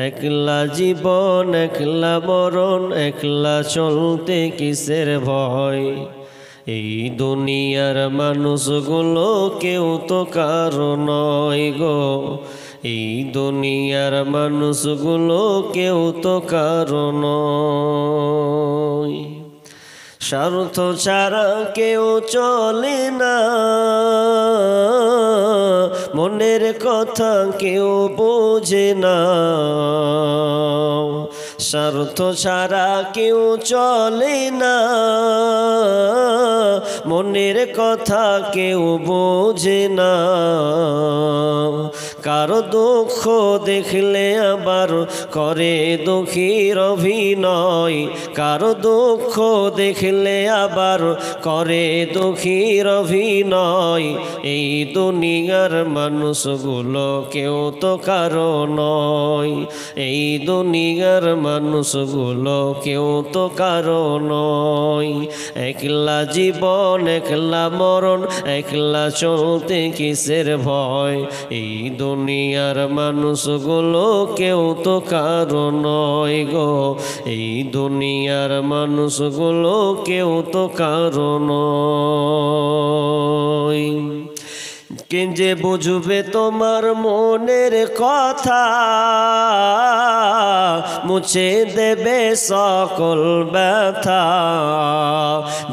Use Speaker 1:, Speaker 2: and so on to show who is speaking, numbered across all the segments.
Speaker 1: একলা জীবন একলা মরণ, একলা চলতে কিসের ভয়। এই দুনিয়ার মানুষগুলো কেউ তো কারো নয় গো, এই দুনিয়ার মানুষগুলো কেউ তো কারো নয়। স্বার্থ ছাড়া কেউ চলে না, মনের কথা কেউ বোঝে না। স্বার্থ ছাড়া কেউ চলে না, মনের কথা কেউ বোঝে না। কারো দুঃখ দেখলে আবার করে দুঃখীর অভিনয়, কারো দুঃখ দেখলে আবার করে দুঃখীর অভিনয়। এই দুনিয়ার মানুষগুলো কেউ তো কারো নয়, এই দুনিয়ার মানুষগুলো কেউ তো কারো নয়। একলা জীবন একলা মরণ, একলা চলতে কিসের ভয়। এই দুনিয়ার মানুষগুলো কেউ তো কারো নয় গো, এই দুনিয়ার মানুষগুলো কেউ তো কারো নয়। কে যে বুঝবে তোমার মনের কথা, মুছে দেবে সকল ব্যথা।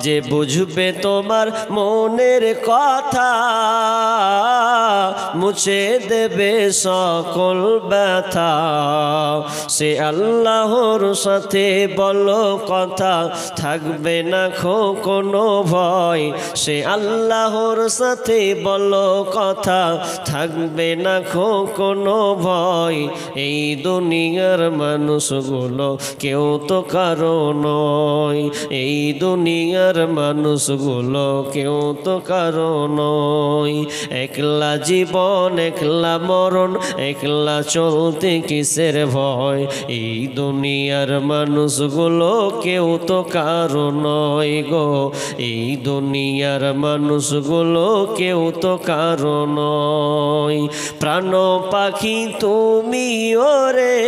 Speaker 1: যে বুঝবে তোমার মনের কথা, মুছে দেবে সকল ব্যথা। সে আল্লাহর সাথে বলো কথা, থাকবে না কোনো ভয়। সে আল্লাহর সাথে বলো কথা, থাকবে না কোনো ভয়। এই দুনিয়ার মানুষগুলো কেউ তো কারো নয়, এই দুনিয়ার মানুষগুলো কেউ তো কারো নয়। একলা জীবন একলা মরণ, একলা চলতে কিসের ভয়। এই দুনিয়ার মানুষগুলো কেউ তো কারো নয় গো, এই দুনিয়ার মানুষগুলো কেউ তো কারো নয়। প্রাণ পাখি তুমি ওরে,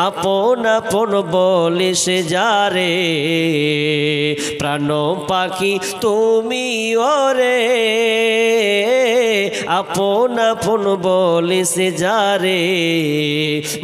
Speaker 1: আপন আপন বলে সে যারে। প্রাণ পাখি তুমি ওরে, আপন আপন বলে সে যারে।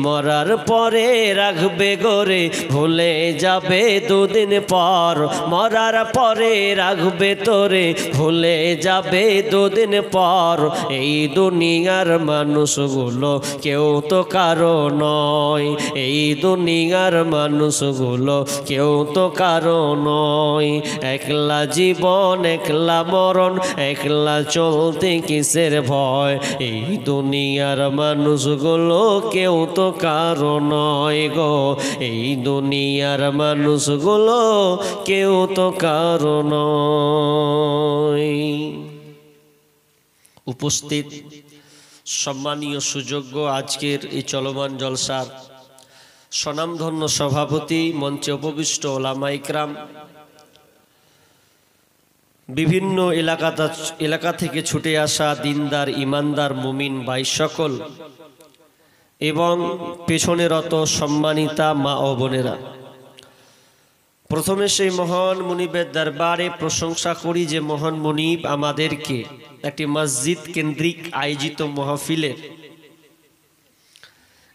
Speaker 1: মরার পরে রাখবে গোরে, ভুলে যাবে দুদিন পর। মরার পরে রাখবে তোরে, ভুলে যাবে দুদিন পর। এই দুনিয়ার মানুষগুলো কেউ তো কারো নয়, এই দুনিয়ার মানুষগুলো কেউ তো কারো নয়। একলা জীবন একলা মরণ, একলা চলতে কিসের ভয়। এই দুনিয়ার মানুষগুলো কেউ তো কারো নয় গো, এই দুনিয়ার মানুষগুলো কেউ তো কারো নয়। উপস্থিত সম্মানীয় সুযোগ্য আজকের এই চলমান জলসার স্বনামধন্য সভাপতি, মঞ্চে উপবিষ্ট ওলামা ইকরাম, বিভিন্ন এলাকা থেকে ছুটে আসা দিনদার ইমানদার মুমিন ভাই সকল, এবং পেছনে রত সম্মানিতা মা ও বোনেরা, প্রথমে সেই মহান মুনিবের দরবারে প্রশংসা করি যে মহান মুনিব আমাদেরকে একটি মসজিদ কেন্দ্রিক আয়োজিত মাহফিলের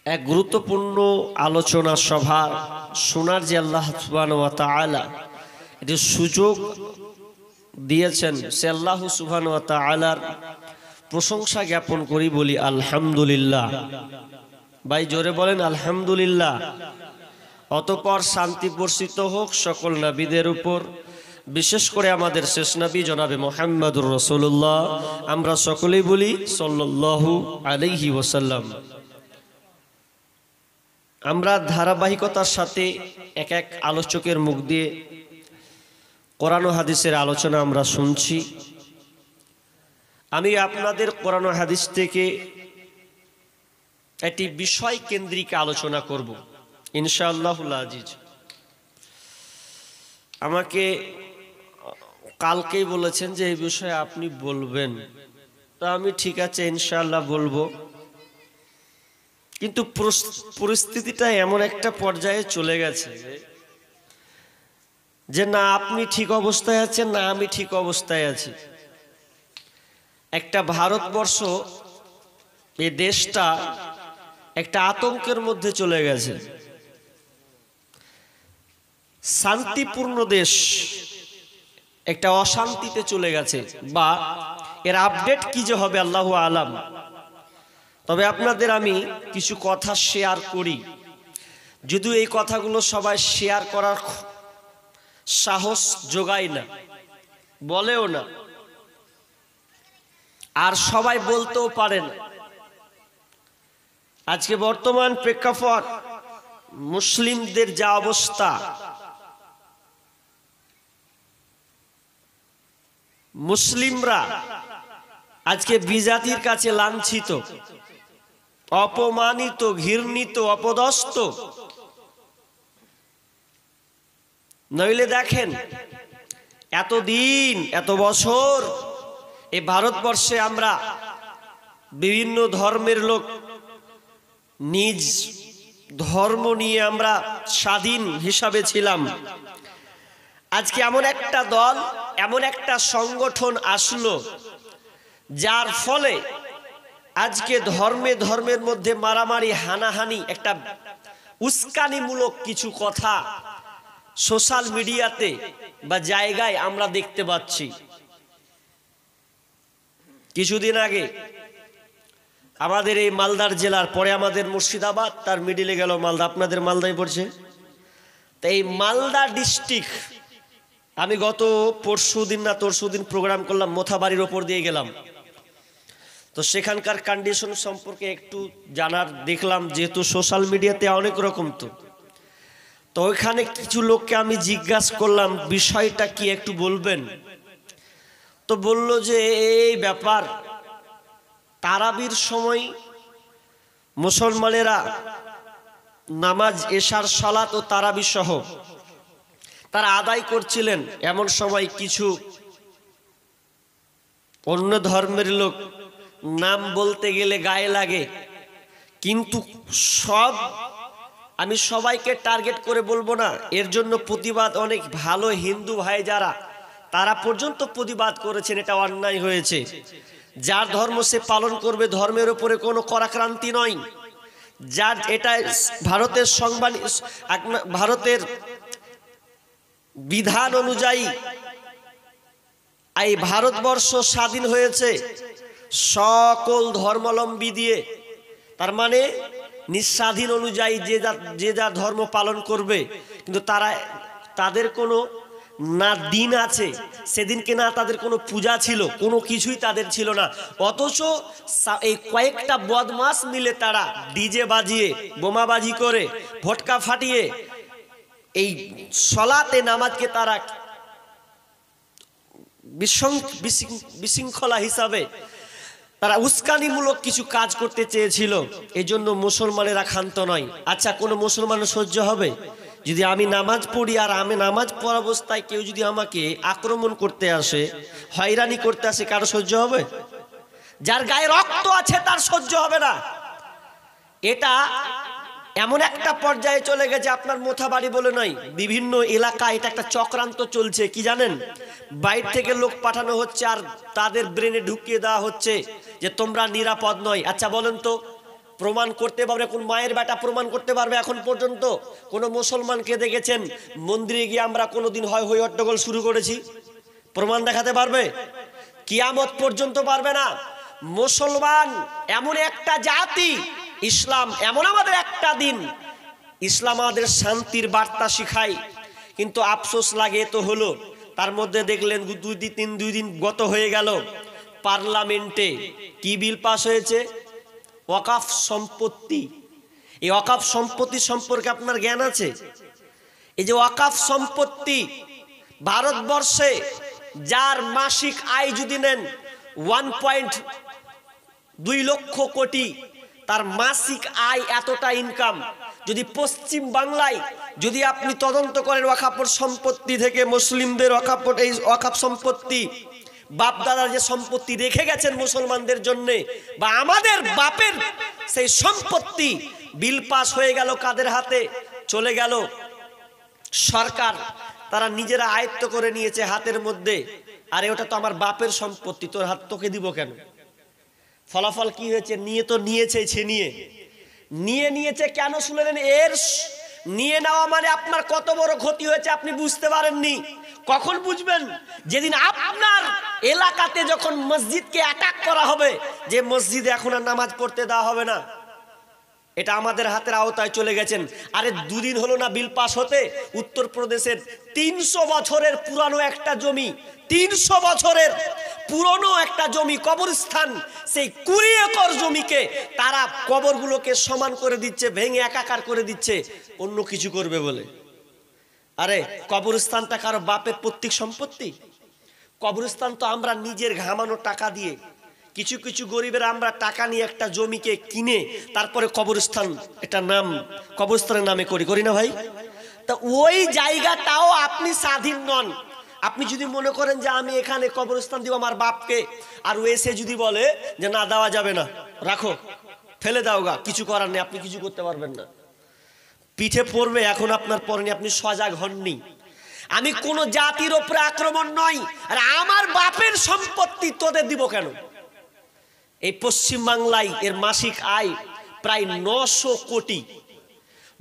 Speaker 1: এক গুরুত্বপূর্ণ আলোচনা সভা শোনার যে আল্লাহ সুবহানাহু ওয়া তাআলা এটি সুযোগ দিয়েছেন, সে আল্লাহ সুবহানাহু ওয়া তাআলার প্রশংসা জ্ঞাপন করি, বলি আলহামদুলিল্লাহ। ভাই জোরে বলেন আলহামদুলিল্লাহ। অতঃপর শান্তি বর্ষিত হোক সকল নবীদের উপর, বিশেষ করে আমাদের শেষ নবী জনাবে মুহাম্মদুর রাসূলুল্লাহ। আমরা সকলেই বলি সাল্লাল্লাহু আলাইহি ওয়াসাল্লাম। আমরা ধারাবাহিকতার সাথে এক এক আলোচকের মুখ দিয়ে কোরআন ও হাদিসের আলোচনা আমরা শুনছি। আমি আপনাদের কোরআন ও হাদিস থেকে একটি বিষয় কেন্দ্রিক আলোচনা করব ইনশাআল্লাহুল আজিজ। আমাকে কালকেই বলেছেন যে এই বিষয়ে আপনি বলবেন, তো আমি ঠিক আছে ইনশাআল্লাহ বলবো। কিন্তু পরিস্থিতিটা এমন একটা পর্যায়ে চলে গেছে যে না আপনি ঠিক অবস্থায় আছেন, না আমি ঠিক অবস্থায় আছি। একটা ভারতবর্ষ, এই দেশটা একটা আতঙ্কের মধ্যে চলে গেছে। শান্তিপূর্ণ দেশ একটা অশান্তিতে চলে গেছে, বা এর আপডেট কি যে হবে আল্লাহু আলাম। তবে আপনাদের আমি কিছু কথা শেয়ার করি, যদিও এই কথাগুলো সবাই শেয়ার করার সাহস যোগায় না, বলেও না, আর সবাই বলতেও পারেন। আজকে বর্তমান প্রেক্ষাপট, মুসলিমদের যা অবস্থা, মুসলিমরা আজকে বিজাতির কাছে লাঞ্ছিত, অপমানিত, ঘৃণিত, অপদস্থ। নইলে দেখেন এতদিন, এত বছর এই ভারতবর্ষে আমরা বিভিন্ন ধর্মের লোক নিজ ধর্ম নিয়ে আমরা স্বাধীন হিসাবে ছিলাম। আজকে এমন একটা দল, এমন একটা সংগঠন আসলো যার ফলে আজকে ধর্মের মধ্যে মারামারি, হানাহানি, একটা উস্কানিমূলক কিছু কথা সোশ্যাল মিডিয়াতে বা জায়গায় আমরা দেখতে পাচ্ছি। কিছুদিন আগে আমাদের এই মালদার জেলার পরে আমাদের মুর্শিদাবাদ, তার মিডিলে গেল মালদা, আপনাদের মালদায় পড়ছে। তো এই মালদা ডিস্ট্রিক্ট, আমি গত তরশুদিন প্রোগ্রাম করলাম, মোথাবাড়ির ওপর দিয়ে গেলাম। তো সেখানকার কন্ডিশন সম্পর্কে একটু জানার দেখলাম, যেহেতু সোশ্যাল মিডিয়াতে অনেক রকম। তো ওইখানে কিছু লোককে আমি জিজ্ঞাসা করলাম বিষয়টা কি একটু বলবেন। তো বলল যে এই ব্যাপার, তারাবির সময় মুসলমানেরা নামাজ, এশার সালাত ও তারাবি সহ তারা আদায় করছিলেন। এমন সময় কিছু অন্য ধর্মের লোক, নাম বলতে গেলে গায়ে লাগে, কিন্তু আমি সবাইকে টার্গেট করে বলবো না, এর জন্য প্রতিবাদ অনেক ভালো হিন্দু ভাই যারা, তারা পর্যন্ত প্রতিবাদ করেছেন, এটা অন্যায় হয়েছে। যার ধর্ম সে পালন করবে, ধর্মের উপরে কোনো করাক্রান্তি নয়। যার এটা ভারতের বিধান অনুযায়ী এই ভারতবর্ষ স্বাধীন হয়েছে সকল ধর্মাবলম্বী দিয়ে। তার মানে নিঃস্বাধীন অনুযায়ী যে যা ধর্ম পালন করবে, কিন্তু তাদের কোনো না দিন আছে সেদিনকে, না তাদের কোনো পূজা ছিল, কোনো কিছুই তাদের ছিল না। অথচ এই কয়েকটা বদমাস মিলে তারা ডিজে বাজিয়ে, বোমাবাজি করে, ভটকা ফাটিয়ে এই সলাতে নামাজকে তারা বিশৃঙ্খলা হিসাবে তারা উস্কানিমূলক কিছু কাজ করতে চেয়েছিল। এই জন্য মুসলমানেরা ক্ষান্ত নয়। আচ্ছা, কোনো মুসলমানের সহ্য হবে যদি আমি নামাজ পড়ি, আর আমি নামাজ পড়া অবস্থায় কেউ যদি আমাকে আক্রমণ করতে আসে, হয়রানি করতে আসে, কারো সহ্য হবে? যার গায়ে রক্ত আছে তার সহ্য হবে না। এটা এমন একটা পর্যায়ে চলে গেছে, আপনার মোথাবাড়ি বলে নয়, বিভিন্ন এলাকায় এটা একটা চক্রান্ত চলছে। কি জানেন? বাইরে থেকে লোক পাঠানো হচ্ছে আর তাদের ব্রেনে ঢুকিয়ে দেওয়া হচ্ছে যে তোমরা নিরাপদ নয়। আচ্ছা বলেন তো, প্রমাণ করতে পারবে? কোন মায়ের বেটা প্রমাণ করতে পারবে? এখন পর্যন্ত কোন মুসলমানকে দেখেছেন মন্দিরে গিয়ে আমরা কোনোদিন হয় হই হট্টগোল শুরু করেছি? প্রমাণ দেখাতে পারবে? কিয়ামত পর্যন্ত পারবে না। মুসলমান এমন একটা জাতি, ইসলাম এমন আমাদের একটা দিন, ইসলাম আমাদের শান্তির বার্তা শিখায়। কিন্তু আফসোস লাগে তো হলো, তার মধ্যে দেখলেন দুই দিন গত হয়ে গেল, পার্লামেন্টে কি বিল পাস হয়েছে? ওয়াকাফ সম্পত্তি। এই ওয়াকাফ সম্পত্তি সম্পর্কে আপনার জ্ঞান আছে? এই যে ওয়াকাফ সম্পত্তি, ভারতবর্ষে যার মাসিক আয় যদি নেন 1.2 লক্ষ কোটি, তার মাসিক আয় এতটা ইনকাম। যদি পশ্চিম বাংলায় যদি আপনি তদন্ত করেন ওয়াকাফ সম্পত্তি থেকে, মুসলিমদের ওয়াকাফ সম্পত্তি, বাপ দাদার যে সম্পত্তি রেখে গেছেন মুসলমানদের জন্য, বা আমাদের বাপের সেই সম্পত্তি বিল পাস হয়ে গেল কাদের হাতে? চলে গেল সরকার, তারা নিজেরা আয়ত্ত করে নিয়েছে হাতের মধ্যে। আরে ওটা তো আমার বাপের সম্পত্তি, তোর হাত তোকে দিব কেন? ফলাফল কি হয়েছে? নিয়ে তো নিয়েছে, নিয়েছে কেন শুনলেন? এর নিয়ে নেওয়া মানে আপনার কত বড় ক্ষতি হয়েছে আপনি বুঝতে পারেননি। কখন বুঝবেন? যেদিন আপনার এলাকাতে যখন মসজিদকে অ্যাটাক করা হবে, যে মসজিদে এখন আর নামাজ পড়তে দেওয়া হবে না, এটা আমাদের হাতের আওতায় চলে গেছেন। আরে দুদিন হলো না বিল পাস হতে, উত্তরপ্রদেশের 300 বছরের পুরানো একটা জমি, 300 বছরের পুরনো একটা জমি, কবরস্থান, সেই 20 একর জমিকে তারা কবরগুলোকে সমান করে দিচ্ছে, ভেঙে একাকার করে দিচ্ছে অন্য কিছু করবে বলে। আরে কবরস্থানটা কারো বাপের পৈতৃক সম্পত্তি? কবরস্থান তো আমরা নিজের ঘামানো টাকা দিয়ে, কিছু কিছু গরিবের আমরা টাকা নিয়ে একটা জমিকে কিনে তারপরে কবরস্থান, এটা নাম কবরস্থানের নামে করি না ভাই? তা ওই জায়গাটাও আপনি স্বাধীন নন। আপনি যদি মনে করেন যে আমি এখানে কবরস্থান দিব আমার বাপকে, আর ও এসে যদি বলে যে না দেওয়া যাবে না, রাখো, ফেলে দাও গা, কিছু করার নেই, আপনি কিছু করতে পারবেন না, পিঠে পড়বে। এখন আপনার পরনে আপনি সজাগ হননি। আমি কোন জাতির ওপরে আক্রমণ নয়, আর আমার বাপের সম্পত্তি তোদের দিব কেন? এই পশ্চিম বাংলায় এর মাসিক আয় প্রায় 900 কোটি।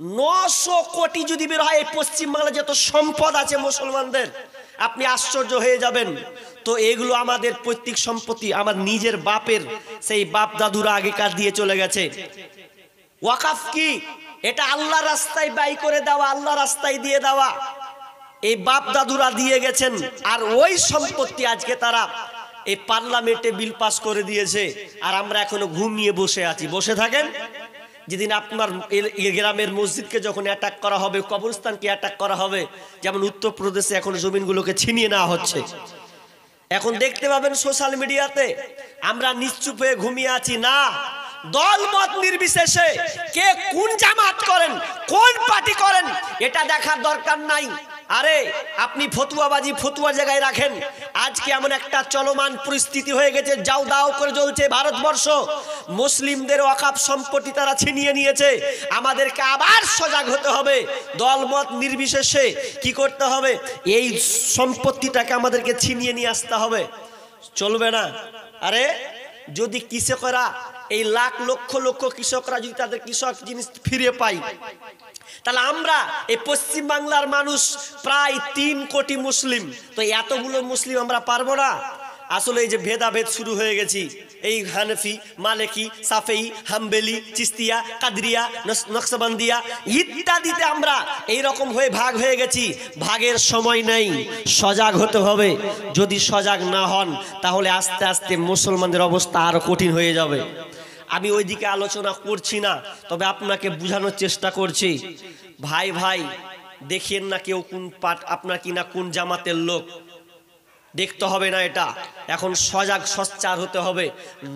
Speaker 1: 900 কোটি যদি বের হয়, এই পশ্চিম বাংলায় যত সম্পদ আছে মুসলমানদের, আপনি আশ্চর্য হয়ে যাবেন। তো এগুলো আমাদের পৈতৃক সম্পত্তি, আমার নিজের বাপের, সেই বাপ দাদুরা আগেকার দিয়ে চলে গেছে। ওয়াকাফ কি? এটা আল্লাহ রাস্তায় ব্যয় করে দেওয়া, আল্লাহ রাস্তায় দিয়ে দেওয়া, এই বাপ দাদুরা দিয়ে গেছেন। আর ওই সম্পত্তি আজকে তারা এই পার্লামেন্টে বিল পাস করে দিয়েছে, আর আমরা এখনো ঘুমিয়ে বসে আছি। বসে থাকেন, যেদিন আপনার গ্রামের মসজিদকে যখন অ্যাটাক করা হবে, কবরস্থানকে অ্যাটাক করা হবে, যেমন উত্তরপ্রদেশে এখন জমিনগুলোকে ছিনিয়ে নেওয়া হচ্ছে, এখন দেখতে পাবেন সোশ্যাল মিডিয়াতে। আমরা নিশ্চুপ হয়ে ঘুমিয়ে আছি না। দল মত নির্বিশেষে কে কোন জামাত করেন, কোন পার্টি করেন, এটা দেখার দরকার নাই। আরে আপনি ফতুয়াবাজি ফতুয়ার জায়গায় রাখেন। আজকে এমন একটা চলমান পরিস্থিতি হয়ে গেছে, যাও দাও করে চলছে ভারতবর্ষ। মুসলিমদের ওয়াকাফ সম্পত্তি তারা ছিনিয়ে নিয়েছে। আমাদেরকে আবার সজাগ হতে হবে। দলমত নির্বিশেষে কি করতে হবে? এই সম্পত্তিটাকে আমাদেরকে ছিনিয়ে নিয়ে আসতে হবে, চলবে না। আরে যদি কৃষকরা, এই লাখ লক্ষ লক্ষ কৃষকরা যদি তাদের কৃষক জিনিস ফিরে পাই, তাহলে আমরা এই পশ্চিম বাংলার মানুষ প্রায় 3 কোটি মুসলিম, তো এতগুলো মুসলিম আমরা পারবো না। আসলে এই যে ভেদাভেদ শুরু হয়ে গেছি, এই হানফি, মালিকি, সাফেই, হাম্বেলি, চিস্তিয়া, কাদরিয়া, নকশবন্দিয়া ইত্যাদিতে আমরা এই রকম হয়ে ভাগ হয়ে গেছি। ভাগের সময় নেই, সজাগ হতে হবে। যদি সজাগ না হন তাহলে আস্তে আস্তে মুসলমানদের অবস্থা আরো কঠিন হয়ে যাবে। আমি ওইদিকে আলোচনা করছি না, তবে আপনাকে বোঝানোর চেষ্টা করছি। ভাই ভাই দেখেন না কেউ কোন আপনার কিনা কোন জামাতের লোক, দেখতে হবে না। এটা এখন সজাগ সোচ্চার হতে হবে,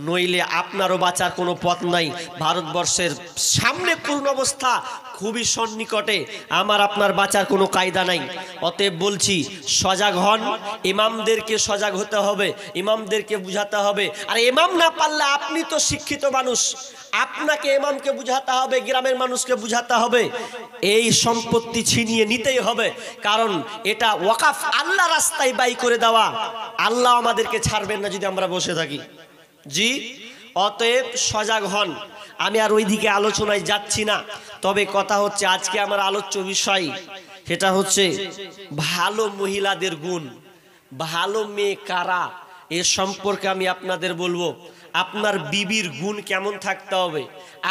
Speaker 1: নইলে আপনারও বাঁচার কোনো পথ নাই। ভারতবর্ষের সামনে করুণ অবস্থা খুবই সন্নিকটে, আমার আপনার বাঁচার কোনো কায়দা নাই। অতএব বলছি সজাগ হন, ইমামদেরকে সজাগ হতে হবে, ইমামদেরকে বুঝাতে হবে। আর ইমাম না পারলে আপনি তো শিক্ষিত মানুষ, আপনাকে ইমামকে বুঝাতে হবে, গ্রামের মানুষকে বুঝাতে হবে। এই সম্পত্তি ছিনিয়ে নিতেই হবে, কারণ এটা ওয়াকাফ, আল্লাহ রাস্তায় ব্যয় করে দেওয়া। আল্লাহ আমাদেরকে ছাড়বেন না যদি আমরা বসে থাকি। জি, অতএব সজাগ হন। আমি আর ওইদিকে আলোচনায় যাচ্ছি না, তবে কথা হচ্ছে আজকে আমার আলোচ্য বিষয়, সেটা হচ্ছে ভালো মহিলাদের গুণ, ভালো মেয়ে কারা, এ সম্পর্কে আমি আপনাদের বলবো। আপনার বিবির গুণ কেমন থাকতে হবে,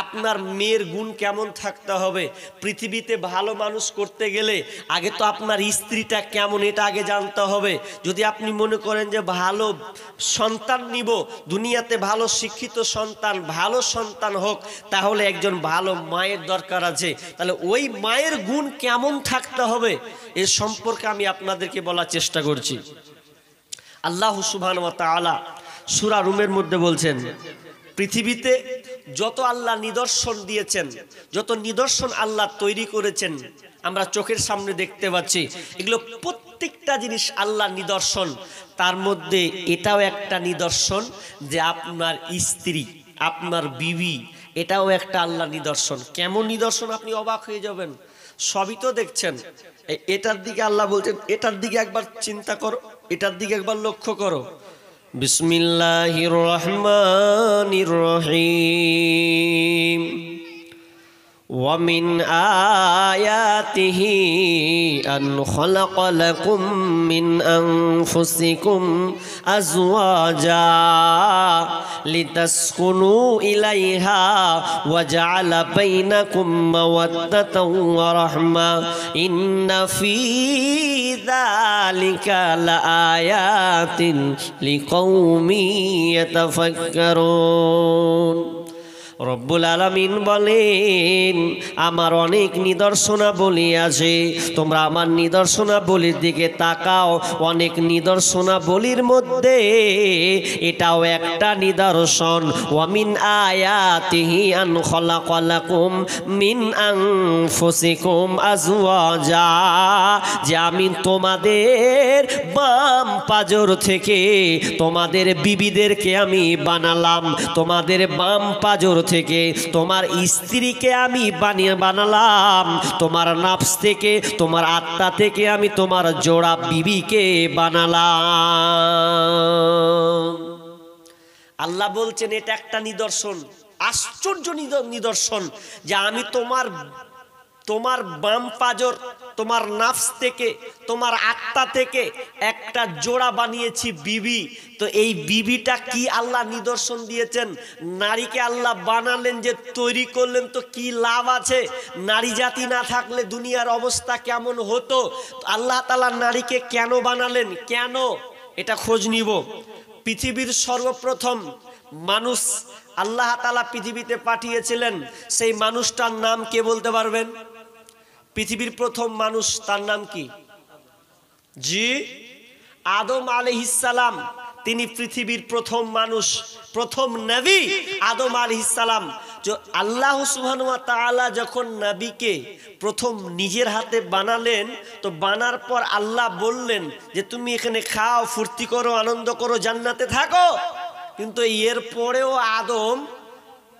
Speaker 1: আপনার মেয়ের গুণ কেমন থাকতে হবে। পৃথিবীতে ভালো মানুষ করতে গেলে আগে তো আপনার স্ত্রীটা কেমন এটা আগে জানতে হবে। যদি আপনি মনে করেন যে ভালো সন্তান নিব, দুনিয়াতে ভালো শিক্ষিত সন্তান, ভালো সন্তান হোক, তাহলে একজন ভালো মায়ের দরকার আছে। তাহলে ওই মায়ের গুণ কেমন থাকতে হবে এ সম্পর্কে আমি আপনাদেরকে বলার চেষ্টা করছি। আল্লাহ সুবহানাহু ওয়া তাআলা সূরা রুমের মধ্যে বলছেন, পৃথিবীতে যত আল্লাহ নিদর্শন দিয়েছেন, যত নিদর্শন আল্লাহ তৈরি করেছেন, আমরা চোখের সামনে দেখতে পাচ্ছি, এগুলো প্রত্যেকটা জিনিস আল্লাহ নিদর্শন। তার মধ্যে এটাও একটা নিদর্শন যে আপনার স্ত্রী, আপনার বিবি এটাও একটা আল্লাহ নিদর্শন। কেমন নিদর্শন আপনি অবাক হয়ে যাবেন। সবই তো দেখছেন, এটার দিকে আল্লাহ বলছেন এটার দিকে একবার চিন্তা করো, এটার দিকে একবার লক্ষ্য করো। বিসমিল্লাহির রহমানির রহিম। ومن آياته أن خلق لكم من أنفسكم أزواجا لتسكنوا إليها وجعل بينكم مودة ورحمة إن في ذلك لآيات لقوم يتفكرون। রব্বুল আলামিন বলেন, আমার অনেক নিদর্শনাবলী আছে, তোমরা আমার নিদর্শনাবলীর দিকে তাকাও। অনেক নিদর্শনাবলীর মধ্যে এটাও একটা নিদর্শন। ওয়ামিন আয়াতিহি আন খালাকা লাকুম মিন আনফুসিকুম আজওয়াজা, যে আমি তোমাদের বাম পাজর থেকে তোমাদের বিবিদেরকে আমি বানালাম, তোমাদের বাম পাজর থেকে তোমার স্ত্রীকে আমি বানালাম, তোমার নাফস থেকে তোমার আত্মা থেকে আমি তোমার জোড়া বিবিকে বানালাম। আল্লাহ বলছেন এটা একটা নিদর্শন, আশ্চর্য নিদর্শন, যে আমি তোমার বাম পাজর, তোমার নাফস থেকে তোমার আত্মা থেকে একটা জোড়া বানিয়েছি বিবি। তো এই বিবিটা কি আল্লাহ নিদর্শন দিয়েছেন। নারীকে আল্লাহ বানালেন, যে তৈরি করলেন, তো কি লাভ আছে। নারী জাতি না থাকলে দুনিয়ার অবস্থা কেমন হতো। আল্লাহ তাআলা নারীকে কেন বানালেন, কেন, এটা খোঁজ নিব। পৃথিবীর সর্বপ্রথম মানুষ আল্লাহ তাআলা পৃথিবীতে পাঠিয়েছিলেন, সেই মানুষটার নাম কে বলতে পারবেন। পৃথিবীর প্রথম মানুষ, তার নাম কি? জি, আদম আলাইহিস সালাম। তিনি পৃথিবীর প্রথম মানুষ, প্রথম নবী আদম আলাইহিস সালাম। আল্লাহ সুবহানাহু ওয়া তাআলা যখন নবীকে প্রথম নিজের হাতে বানালেন, তো বানার পর আল্লাহ বললেন যে তুমি এখানে খাও, ফুর্তি করো, আনন্দ করো, জান্নাতে থাকো। কিন্তু এর পরেও আদম,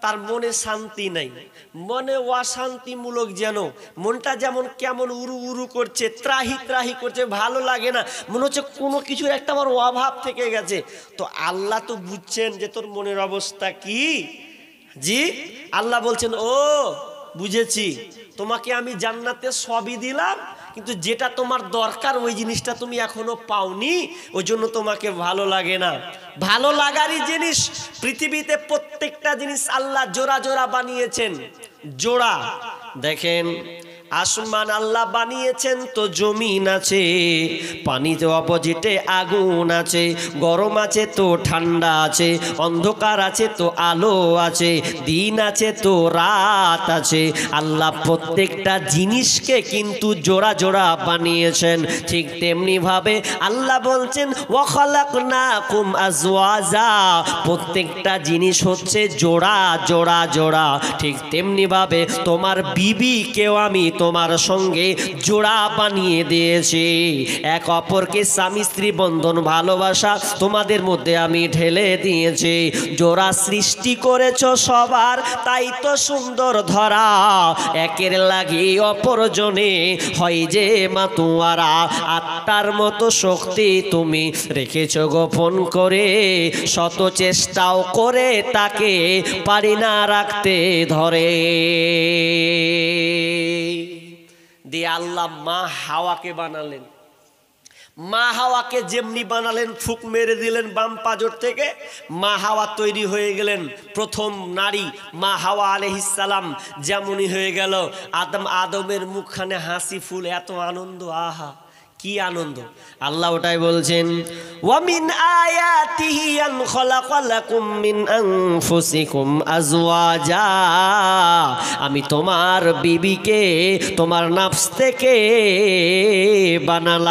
Speaker 1: তার মনে শান্তি নাই, মনে অশান্তিমূলক, যেন মনটা যেমন কেমন উরু উরু করছে, ত্রাহি ত্রাহি করছে, ভালো লাগে না, মনে হচ্ছে কোনো কিছুর একটা আমার অভাব থেকে গেছে। তো আল্লাহ তো বুঝছেন যে তোর মনের অবস্থা কি। জি, আল্লাহ বলছেন, ও বুঝেছি, তোমাকে আমি জান্নাতে সবই দিলাম, কিন্তু যেটা তোমার দরকার ওই জিনিসটা তুমি এখনো পাওনি, ওই জন্য তোমাকে ভালো লাগে না। ভালো লাগারই জিনিস পৃথিবীতে প্রত্যেকটা জিনিস আল্লাহ জোড়া জোড়া বানিয়েছেন। জোড়া দেখেন, আসমান আল্লাহ বানিয়েছেন, তো জমিন আছে, পানিতে অপোজিটে আগুন আছে, গরম আছে তো ঠান্ডা আছে, অন্ধকার আছে তো আলো আছে, দিন আছে তো রাত আছে। আল্লাহ প্রত্যেকটা জিনিসকে কিন্তু জোড়া জোড়া বানিয়েছেন। ঠিক তেমনি ভাবে আল্লাহ বলছেন ওয়া খালাকনাকুম আজওয়াজা, প্রত্যেকটা জিনিস হচ্ছে জোড়া জোড়া জোড়া। ঠিক তেমনি ভাবে তোমার বিবিকেও আমি তোমার সঙ্গে জোড়া বানিয়ে দিয়েছি। এক অপরকে স্বামী স্ত্রী বন্ধন ভালোবাসা তোমাদের মধ্যে আমি ঢেলে দিয়েছি। জোড়া সৃষ্টি করেছ সবার, তাই তো সুন্দর ধরা, একের লাগি অপরজনে হয় যে মাতুয়ারা। আত্মার মতো শক্তি তুমি রেখেছ গোপন করে, শত চেষ্টাও করে তাকে পারি না রাখতে ধরে। দিয়ে আল্লাহ মা হাওয়াকে বানালেন। মা হাওয়াকে যেমনি বানালেন, ফুক মেরে দিলেন বাম পাজর থেকে, মা হাওয়া তৈরি হয়ে গেলেন প্রথম নারী। মা হাওয়া আলাইহিস সালাম যেমনই হয়ে গেল। আদমের মুখখানে হাসি ফুল, এত আনন্দ, আহা কি আনন্দ। আল্লাহ ওটাই বলছেন ওয়া মিন আয়াতিহি আন খালাকা লাকুম মিন আনফুসিকুম আজওয়াজা, আমি তোমার বিবিকে তোমার নফস থেকে বানালাম।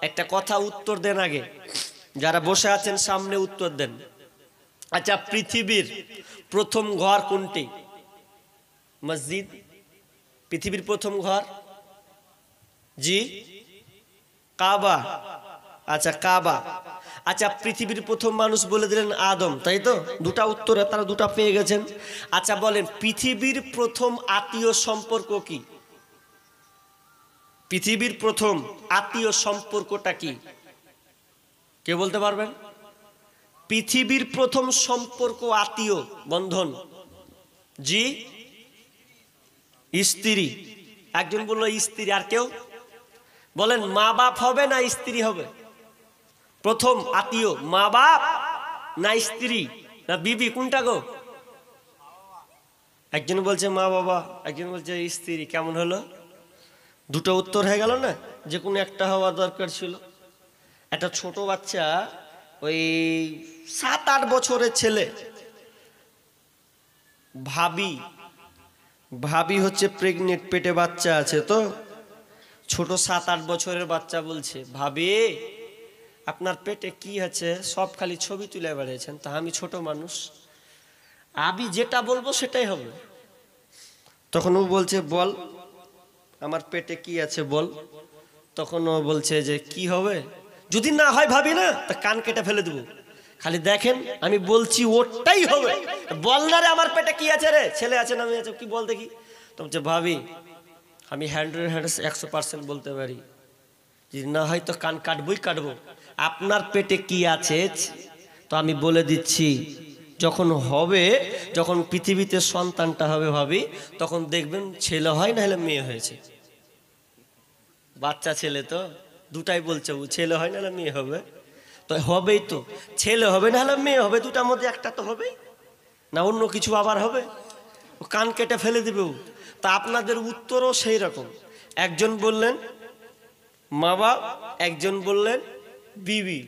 Speaker 1: একটা কথা উত্তর দেন আগে, যারা বসে আছেন সামনে উত্তর দেন। আচ্ছা, পৃথিবীর প্রথম ঘর কোনটি? মসজিদ। পৃথিবীর প্রথম ঘর? জি, কাবা। আচ্ছা কাবা। আচ্ছা পৃথিবীর প্রথম মানুষ বলে দিলেন আদম, তাই তো? দুটা উত্তরে তারা দুটা পেয়ে গেছেন। আচ্ছা বলেন পৃথিবীর প্রথম আত্মীয় সম্পর্ক কি? পৃথিবীর প্রথম আত্মীয় সম্পর্কটা কি কে বলতে পারবেন? পৃথিবীর প্রথম সম্পর্ক আত্মীয় বন্ধন, জি স্ত্রী। একজন বললো স্ত্রী, আর কেউ বলেন মা বাপ হবে না স্ত্রী হবে? প্রথম আত্মীয় মা বাপ না স্ত্রী না বিবি, কোনটা গো? একজন বলছে মা বাবা, একজন বলছে স্ত্রী। কেমন হলো? দুটো উত্তর হয়ে গেল না? যে কোনো একটা হওয়া দরকার ছিল। একটা ছোট বাচ্চা, ওই 7-8 বছরের ছেলে, ভাবি হচ্ছে প্রেগনেন্ট, পেটে বাচ্চা আছে। তো ছোট 7-8 বছরের বাচ্চা বলছে, ভাবি আপনার পেটে কি আছে? সব খালি ছবি তুলে বেড়িয়েছেন। তা আমি ছোট মানুষ, আমি যেটা বলবো সেটাই হবে। তখন ও বলছে বল আমার পেটে কি আছে বল। তখন ও বলছে যে কি হবে, যদি না হয় ভাবি না তা কান কেটে ফেলে দেবো। খালি দেখেন আমি বলছি ওটাই হবে, বল না রে আমার পেটে কি আছে রে, ছেলে আছে না মেয়ে আছে, কি বল দেখি। তো বলছে ভাবি আমি 100% বলতে পারি, যদি না হয় তো কান কাটবো। আপনার পেটে কি আছে তো আমি বলে দিচ্ছি, যখন হবে, যখন পৃথিবীতে সন্তানটা হবে ভাবি, তখন দেখবেন ছেলে হয় না হলে মেয়ে হয়েছে। বাচ্চা ছেলে তো দুটাই বলছে, ও ছেলে হয় না হলে মেয়ে হবে। তো হবেই তো, ছেলে হবে না হলে মেয়ে হবে, দুটার মধ্যে একটা তো হবেই না, অন্য কিছু আবার হবে। ও কান কেটে ফেলে দিবে ও। তা আপনাদের উত্তরও সেই রকম। একজন বললেন মা বাপ, একজন বললেন বিবি।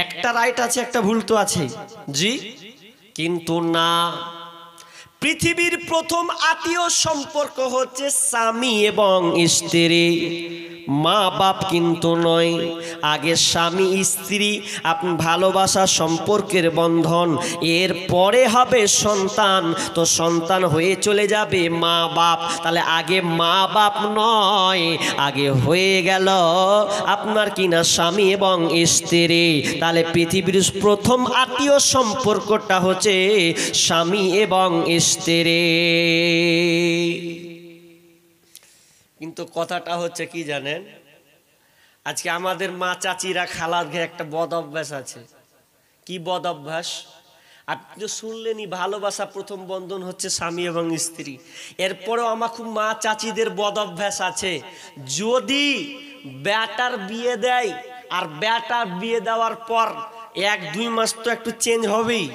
Speaker 1: একটা রাইট আছে, একটা ভুল তো আছে, জি। কিন্তু না, পৃথিবীর প্রথম আত্মীয় সম্পর্ক হচ্ছে স্বামী এবং স্ত্রী, মা বাপ কিন্তু নয়। আগে স্বামী স্ত্রী আপনি ভালোবাসা সম্পর্কের বন্ধন, এর পরে হবে সন্তান। তো সন্তান হয়ে চলে যাবে মা বাপ। তাহলে আগে মা বাপ নয়, আগে হয়ে গেল আপনার কিনা স্বামী এবং স্ত্রী। তাহলে পৃথিবীর প্রথম আত্মীয় সম্পর্কটা হচ্ছে স্বামী এবং স্ত্রী। কিন্তু কথাটা হচ্ছে কি জানেন, আজকে আমাদের মা চাচিরা খালার ঘরে একটা বদ অভ্যাস আছে। কি বদ অভ্যাস? আপনি তো শুনলেনই, ভালোবাসা প্রথম বন্ধন হচ্ছে স্বামী এবং স্ত্রী। এরপরেও আমার খুব মা চাচিদের বদ অভ্যাস আছে, যদি বেটার বিয়ে দেয় আর বেটার বিয়ে দেওয়ার পর 1-2 মাস তো একটু চেঞ্জ হবেই,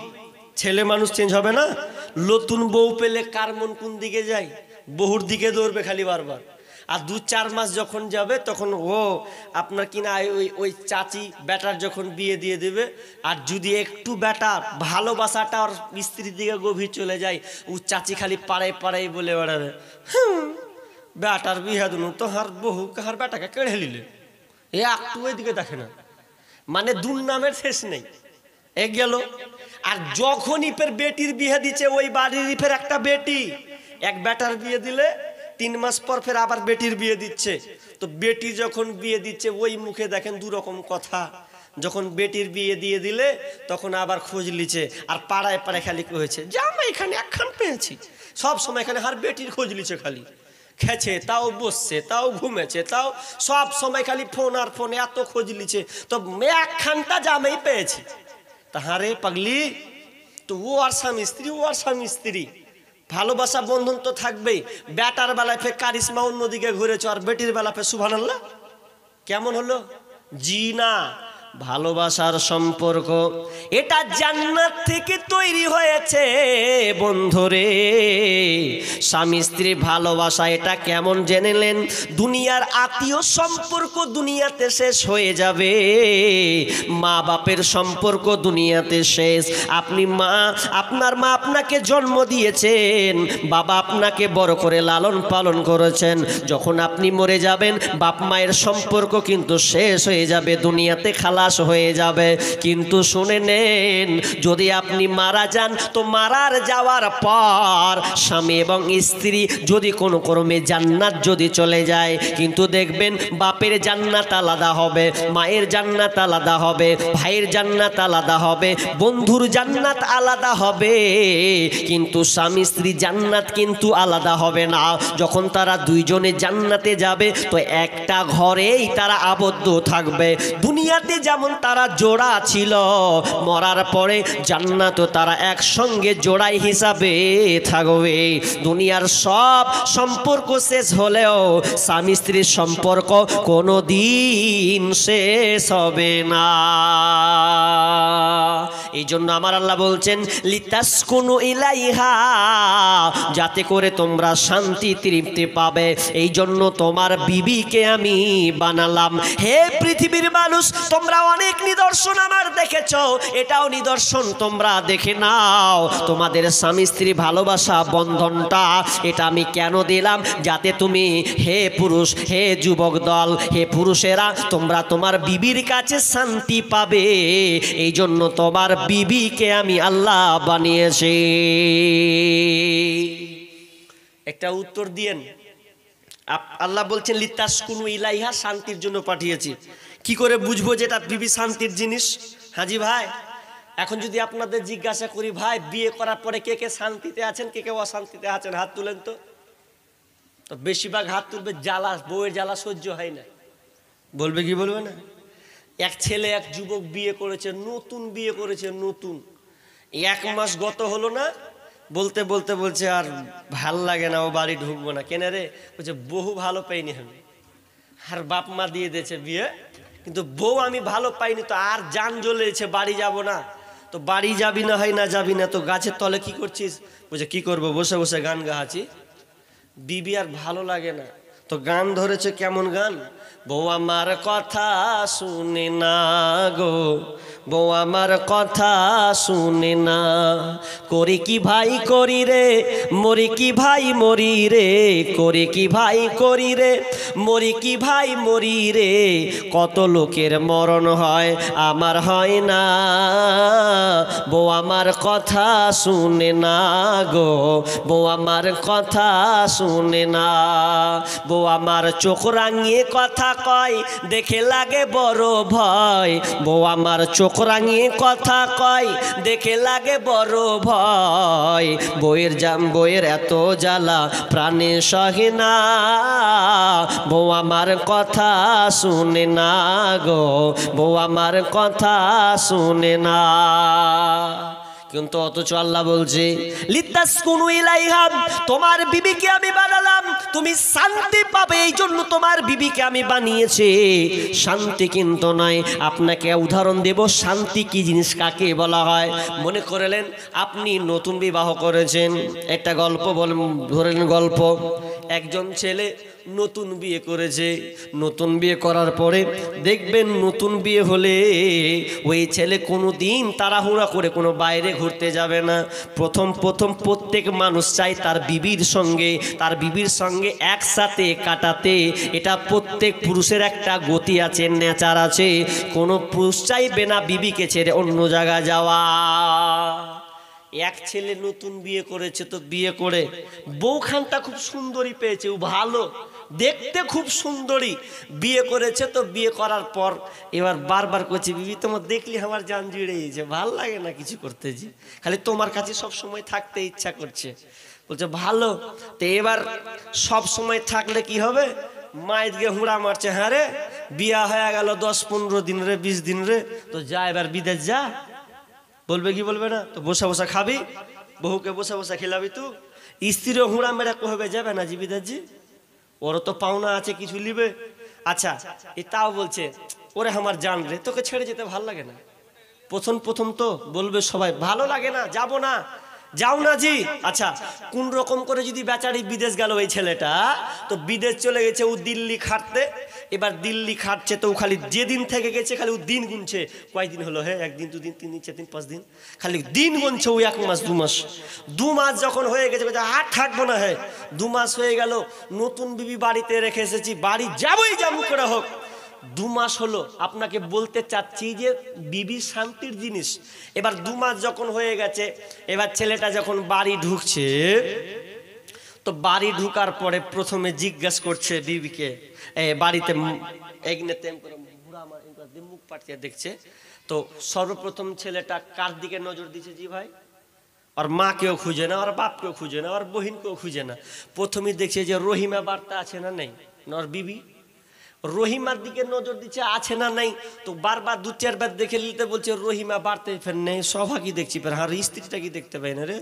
Speaker 1: ছেলে মানুষ চেঞ্জ হবে না? নতুন বউ পেলে কার মন কোন দিকে যায়? বহুর দিকে দৌড়বে খালি বারবার। আর 2-4 মাস যখন যাবে তখন ও আপনার কিনা ওই চাচি বেটার যখন বিয়ে দিয়ে দেবে। আর যদি একটু বেটার ভালোবাসাটা আর স্ত্রীর দিকে গভীর চলে যায়, ও চাচি খালি পাড়ায় পাড়ায় বলে বেড়াবে, বেটার বিয়ে দিন তো হার বহু কাহার বেটাকে কেড়ে নিলে, এ একটু ওই দিকে দেখে না। মানে দুর্নামের শেষ নেই। এ গেল। আর যখনই ফের বেটির বিয়ে দিচ্ছে, ওই বাড়ির ফের একটা বেটি, এক বেটার বিয়ে দিলে 3 মাস পর ফের আবার বেটির বিয়ে দিচ্ছে। তো বেটি যখন বিয়ে দিচ্ছে ওই মুখে দেখেন 2 রকম কথা। যখন বেটির বিয়ে দিয়ে দিলে তখন আবার খোঁজ লিছে, আর পাড়ায় পাড়ায় খালি হয়েছে যে আমি এখানে একখান পেয়েছি। সব সময় এখানে আর বেটির খোঁজ লিছে, খালি খেছে তাও বসছে তাও ঘুমেছে তাও সব সময় খালি ফোন আর ফোন, এত খোঁজ লিছে। তো একখানটা জামাই পেয়েছি। তাহারে পাগলি, তো ও আর স্বামী স্ত্রী, ও আর স্বামী স্ত্রী, ভালোবাসা বন্ধন তো থাকবেই। বেটার বেলায় ফের কারিশমা অন্যদিকে ঘুরেছ, আর বেটির বেলা ফের সুবহানাল্লাহ। কেমন হলো? জি না, ভালোবাসার সম্পর্ক এটা জান্নাত থেকে তৈরি হয়েছে বন্ধুরে। স্বামী স্ত্রী ভালোবাসা এটা কেমন জেনেলেন? দুনিয়ার আত্মীয় সম্পর্ক দুনিয়াতে শেষ হয়ে যাবে, মা বাপের সম্পর্ক দুনিয়াতে শেষ। আপনি মা, আপনার মা আপনাকে জন্ম দিয়েছেন, বাবা আপনাকে বড় করে লালন পালন করেছেন। যখন আপনি মরে যাবেন বাপ মায়ের সম্পর্ক কিন্তু শেষ হয়ে যাবে দুনিয়াতে। খালা খালাস হয়ে যাবে। কিন্তু শুনে নেন, যদি আপনি মারা যান তো মারার যাওয়ার পর স্বামী এবং স্ত্রী যদি কোনো ক্রমে জান্নাত যদি চলে যায়, কিন্তু দেখবেন বাপের জান্নাত আলাদা হবে, মায়ের জান্নাত আলাদা হবে, ভাইয়ের জান্নাত আলাদা হবে, বন্ধুর জান্নাত আলাদা হবে, কিন্তু স্বামী স্ত্রী জান্নাত কিন্তু আলাদা হবে না। যখন তারা দুইজনে জান্নাতে যাবে তো একটা ঘরেই তারা আবদ্ধ থাকবে। দুনিয়াতে যেমন তারা জোড়া ছিল, মরার পরে জান্নাতও তারা একসঙ্গে জোড়াই হিসাবে থাকবে। দুনিয়ার সব সম্পর্ক শেষ হলেও স্বামী স্ত্রীর সম্পর্ক কোনো দিন শেষ হবে না। এই জন্য আমার আল্লাহ বলছেন লিতাসকুনু ইলাইহা, যাতে করে তোমরা শান্তি তৃপ্তি পাবে। এই জন্য তোমার বিবিকে আমি বানালাম। হে পৃথিবীর মানুষ, তোমরা অনেক নিদর্শন আমার দেখেছ, এটাও নিদর্শন তোমরা দেখে নাও। তোমাদের স্বামী স্ত্রী ভালোবাসা বন্ধনটা এটা আমি কেন দিলাম? যাতে তুমি, হে পুরুষ, হে যুবক দল, হে পুরুষেরা, তোমরা তোমার বিবির কাছে শান্তি পাবে। এই জন্য তোমার বিবিকে আমি আল্লাহ বানিয়েছি। একটা উত্তর দিয়েন। আল্লাহ বলছেন লিতাসকুনু ইলাইহা, শান্তির জন্য পাঠিয়েছি। কি করে বুঝবো যে এটা বিবি শান্তির জিনিস? হাজি ভাই, এখন যদি আপনাদের জিজ্ঞাসা করি, ভাই বিয়ে করার পরে কে কে শান্তিতে আছেন, কে কে অশান্তিতে আছেন, হাত তুলেন তো। তো বেশিরভাগ হাত তুলবে জ্বালা, বউয়ের জ্বালা সহ্য হয় না। বলবে কি বলবে না? এক ছেলে এক যুবক বিয়ে করেছে, নতুন বিয়ে করেছে, নতুন 1 মাস গত হলো না, বলতে বলতে বলছে আর ভাল লাগে না, ও বাড়ি ঢুকবো না। কেন রে? বলছে বহু ভালো পাইনি আমি, আর বাপ মা দিয়ে দিয়েছে বিয়ে, কিন্তু বউ আমি ভালো পাইনি, তো আর জান জ্বলেছে, বাড়ি যাব না। তো বাড়ি যাবি না, হয় না যাবি না, তো গাছের তলে কি করছিস? বলছে কি করবো, বসে বসে গান গাহাছি। বিবি আর ভালো লাগে না, তো গান ধরেছে। কেমন গান? বউ আমার কথা শুনে না গো, বউ আমার কথা শুনে না, করি কি ভাই করি রে, মরি কি ভাই মরি রে, করি কি ভাই করি রে, মরি কি ভাই মরি রে, কত লোকের মরণ হয় আমার হয় না, বউ আমার কথা শুনে না গো, বউ আমার কথা শুনে না, বউ আমার চোখ রাঙিয়ে কথা কয়, দেখে লাগে বড় ভয়, বউ আমার চোখ রাঙিয়ে কথা কয়, দেখে লাগে বড় ভয়, বইয়ের এত জ্বালা প্রাণে সহে না, বউ আমার কথা শুনে না গো, বউ আমার কথা শুনে না। কিন্তু অথচ আল্লাহ বলছে লিতাসকুনু ইলাইহা, তোমার বিবিকে আমি বানালাম, তুমি শান্তি পাবে, এই জন্য তোমার বিবিকে আমি বানিয়েছি। শান্তি কিন্তু নয়। আপনাকে উদাহরণ দেব শান্তি কি জিনিস, কাকে বলা হয়। মনে করলেন আপনি নতুন বিবাহ করেছেন, একটা গল্প ধরেন গল্প। একজন ছেলে নতুন বিয়ে করেছে, নতুন বিয়ে করার পরে দেখবেন নতুন বিয়ে হলে ওই ছেলে কোনো দিন তাড়াহুড়া করে কোনো বাইরে ঘুরতে যাবে না। প্রথম প্রত্যেক মানুষ চায় তার বিবির সঙ্গে একসাথে কাটাতে। এটা প্রত্যেক পুরুষের একটা গতি আছে, নেচার আছে। কোনো পুরুষ চাইবে না বিবিকে ছেড়ে অন্য জায়গায় যাওয়া। এক ছেলে নতুন বিয়ে করেছে, তো বিয়ে করে বউখানটা খুব সুন্দরী পেয়েছে, ও ভালো দেখতে, খুব সুন্দরী বিয়ে করেছে। তো বিয়ে করার পর এবার বারবার করছে, বিবি তোমার দেখলি আমার জান জুড়ে গেছে, ভাল লাগে না কিছু করতে, যে খালি তোমার কাছে সব সময় থাকতে ইচ্ছা করছে। বলছে ভালো, তো এবার সব সময় থাকলে কি হবে? মায়ের দিকে হুড়া মারছে, হ্যাঁ রে বিয়া হয়ে গেল 10-15 দিন রে, 20 দিন রে, তো যা এবার বিদেশ যা। বলবে কি বলবে না? তো বসা বসা খাবি, বহুকে বসা বসা খেলাবি, তো স্ত্রীও হুড়া মেরা কবে যাবে না জি বিদেশজি, ওরও তো পাওনা আছে, কিছু লিবে। আচ্ছা এ তাও বলছে ওরে আমার জান রে, তোকে ছেড়ে যেতে ভালো লাগে না। প্রথম তো বলবে সবাই ভালো লাগে না, যাব না, যাও না জি। আচ্ছা কোন রকম করে যদি বেচারি বিদেশ গেল এই ছেলেটা, তো বিদেশ চলে গেছে ও দিল্লি খাটতে। এবার দিল্লি খাটছে, তো খালি যেদিন থেকে গেছে খালি ও দিন গুনছে, কয়দিন হলো, হ্যাঁ 1 দিন 2 দিন 3 দিন 4 দিন 5 দিন, খালি দিন গুনছে ও। 1 মাস 2 মাস, 2 মাস যখন হয়ে গেছে আর থাকবো না, হ্যাঁ 2 মাস হয়ে গেল, নতুন বিবি বাড়িতে রেখে এসেছি, বাড়ি যাবোই যেমন করে হোক। 2 মাস হলো আপনাকে বলতে চাচ্ছি যে বিবি শান্তির জিনিস। এবার 2 মাস যখন হয়ে গেছে, এবার ছেলেটা যখন বাড়ি ঢুকছে, তো বাড়ি ঢুকার পরে প্রথমে জিজ্ঞাসা করছে বিবিকে, বাড়িতে মুখ পাঠিয়ে দেখছে। তো সর্বপ্রথম ছেলেটা কার দিকে নজর দিচ্ছে? জি ভাই, আর মাকেও খুঁজে না, আর বাপকেও খুঁজে না, আর বহিনকেও খুঁজে না। প্রথমেই দেখছে যে রহিমা বার্তা আছে না নেই, নর বিবি রহিমার দিকে নজর দিচ্ছে, আছে না নাই। তো বারবার 2-4 বার দেখে নিতে বলছে, রহিমা বার্তে ফের নেই, সভা কি দেখছি ফের, আর স্ত্রীটা কি দেখতে পাই না রে,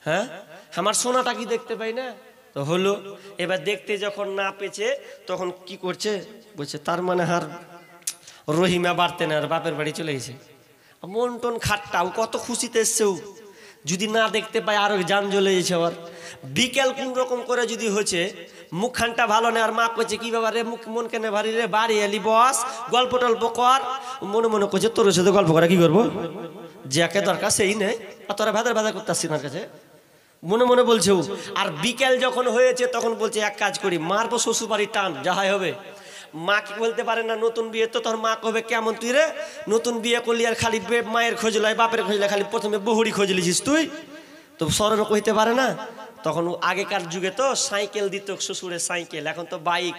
Speaker 1: হ্যাঁ আমার সোনাটা কি দেখতে পাই না। তো হলো, এবার দেখতে যখন না পেয়েছে তখন কি করছে, বলছে তার মানে আর রহিমা বাড়তে না, আর বাপের বাড়ি চলে গেছে। মন টন খাট্টাও, কত খুশিতে এসছেও, যদি না দেখতে পায় আরো জান জ্বলে গেছে। আবার বিকেল কোন রকম করে যদি হচ্ছে, মুখখানটা ভালো নেই, আর মা করছে কি বাবা রে মুখ মন কেন ভারী রে, বাড়ি এলি বস গল্প টল্প কর। মনে মনে করছে তোর সাথে গল্প করা কি করবো, যাকে দরকার সেই নেই, আর তোরা ভাদার ভাদা করতে আসছি আমার কাছে, মনে মনে বলছে। আর বিকেল যখন হয়েছে তখন বলছে এক কাজ করি, মারবো শ্বশুর বাড়ি টান যাহাই হবে। মা কি বলতে পারে না, নতুন বিয়ে তো, তোর মা কবে কেমন তুই রে নতুন বিয়ে করলি আর খালি মায়ের খোঁজ লাই বাপের খোঁজ লাই, খালি প্রথমে বহুরি খোঁজ লিছিস তুই, তো সরল কইতে পারে না। তখন আগেকার যুগে তো সাইকেল দিত শ্বশুরের সাইকেল, এখন তো বাইক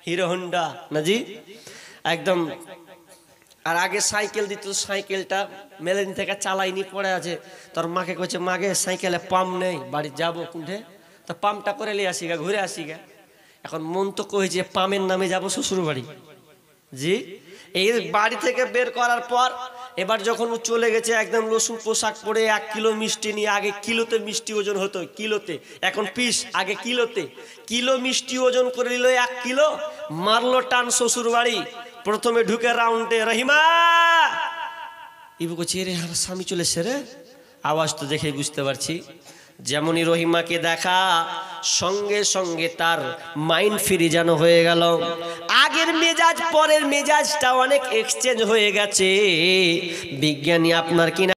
Speaker 1: হিরো হন্ডা না জি একদম। আর আগে সাইকেল দিত, সাইকেলটা মেলেদিন থেকে চালাইনি পড়ে আছে। তোর মাকে কইছে মাগে সাইকেলে পাম্প নেই, বাড়ি যাবো কোনঠে, তো পাম্পটা করে নিয়ে আসি গা, ঘুরে আসি গা। এখন মন তো কইছে পামের নামে যাব শ্বশুর বাড়ি। জি এই বাড়ি থেকে বের করার পর এবার যখন ও চলে গেছে একদম রসুন পোশাক পরে 1 কিলো মিষ্টি নিয়ে, আগে কিলোতে মিষ্টি ওজন হতো, কিলোতে, এখন পিস, আগে কিলোতে, কিলো মিষ্টি ওজন করে নিল 1 কিলো, মারলো টান শ্বশুর বাড়ি। প্রথমে ঢুকে রাউন্ডে রহিমা, ইবু কইছে রে আমার স্বামী চলে এসছে রে, আওয়াজ তো দেখে বুঝতে পারছি। যেমনই রহিমাকে দেখা সঙ্গে সঙ্গে তার মাইন্ড ফ্রি যেন হয়ে গেল, আগের মেজাজ পরের মেজাজটা অনেক এক্সচেঞ্জ হয়ে গেছে। বিজ্ঞানী আপনার কিনা